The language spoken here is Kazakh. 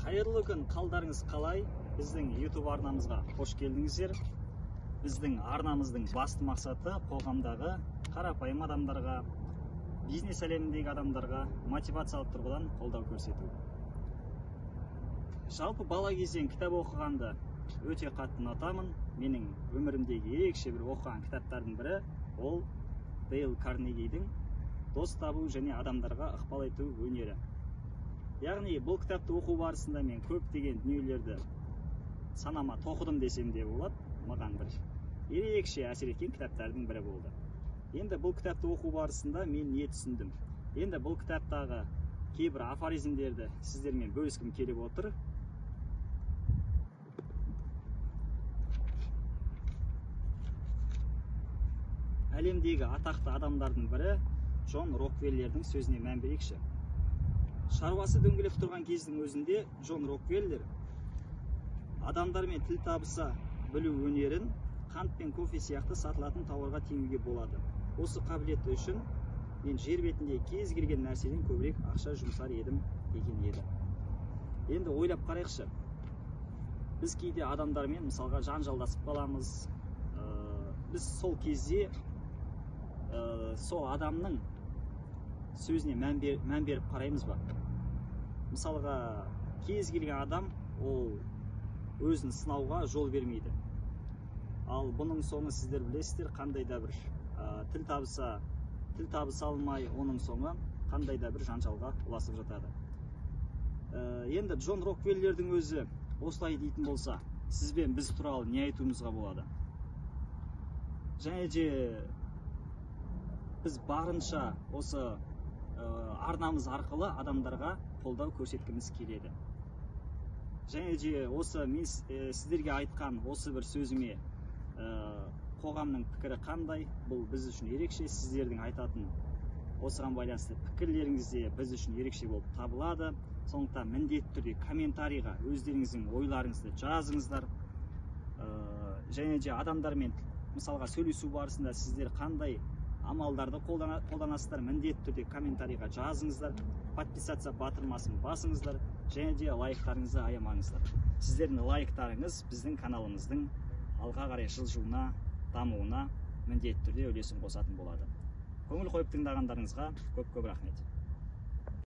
Қайырлы күн, қалдарыңыз қалай? Біздің YouTube арнамызға қош келдіңіздер. Біздің арнамыздың басты мақсаты қоғамдағы қарапайым адамдарға, бизнес әлеміндегі адамдарға мотивациялық тұрғыдан қолдау көрсету. Жалпы бала кезден кітап оқығанды өте қатты ұнатамын. Менің өмірімдегі ерекше бір оқыған кітаптардың бірі ол Дейл Карнегидің «Дос табу және адамдарға ықпал ету өнері». Яғни бұл кітапты оқу барысында мен көптеген дүниелерді санама тоқыдым десем де болады. Маған бір ерекше әсер еткен кітаптардың бірі болды. Енді бұл кітапты оқу барысында мен не түсіндім? Енді бұл кітаптағы кейбір афоризмдерді сіздермен бөліскім келіп отыр. Әлемдегі атақты адамдардың бірі Джон Рокфеллердің сөзіне мән берейікші. Шаруасы дөңгелеп тұрған кездің өзінде Джон Рокфеллер адамдармен тіл табыса білу өнерін қант пен кофе сияқты сатылатын тауарға теңеуге болады. Осы қабілеті үшін мен жер бетінде кез келген нәрседен көбірек ақша жұмсар едім деген еді. Енді ойлап қарайықшы. Біз кейде адамдармен мысалға жанжалдасып қаламыз. Біз сол кезде сол адамның сөзіне мән беріп қараймыз ба? Мысалға, кез келген адам ол өзін сынауға жол бермейді. Ал бұның соңы сіздер білесіздер, қандай да бір тіл табыса алмай, оның соңы қандай да бір жанжалға ұласып жатады. Енді Джон Рокфеллердің өзі осылай дейтін болса, сізбен біз туралы не айтуымызға болады? Және де біз барынша осы арнамыз арқылы адамдарға қолдау көрсеткіміз келеді. Және де осы мен сіздерге айтқан осы бір сөзіме қоғамның пікірі қандай? Бұл біз үшін ерекше. Сіздердің айтатын осыған байланысты пікірлеріңіз де біз үшін ерекше болып табылады. Сондықтан міндетті түрде комментарийға өздеріңіздің ойларыңызды жазыңыздар. Және де адамдармен мысалға сөйлесу барысында сіздер қандай амалдарды қолданасыздар, міндетті түрде комментарийға жазыңыздар. Подписаться батырмасын басыңыздар. Және де лайктарыңызды аямаңыздар. Сіздердің лайктарыңыз біздің каналымыздың алға қарай жылжуына, дамуына міндетті түрде үлесін қосатын болады. Көңіл қойып тыңдағандарыңызға көп рахмет.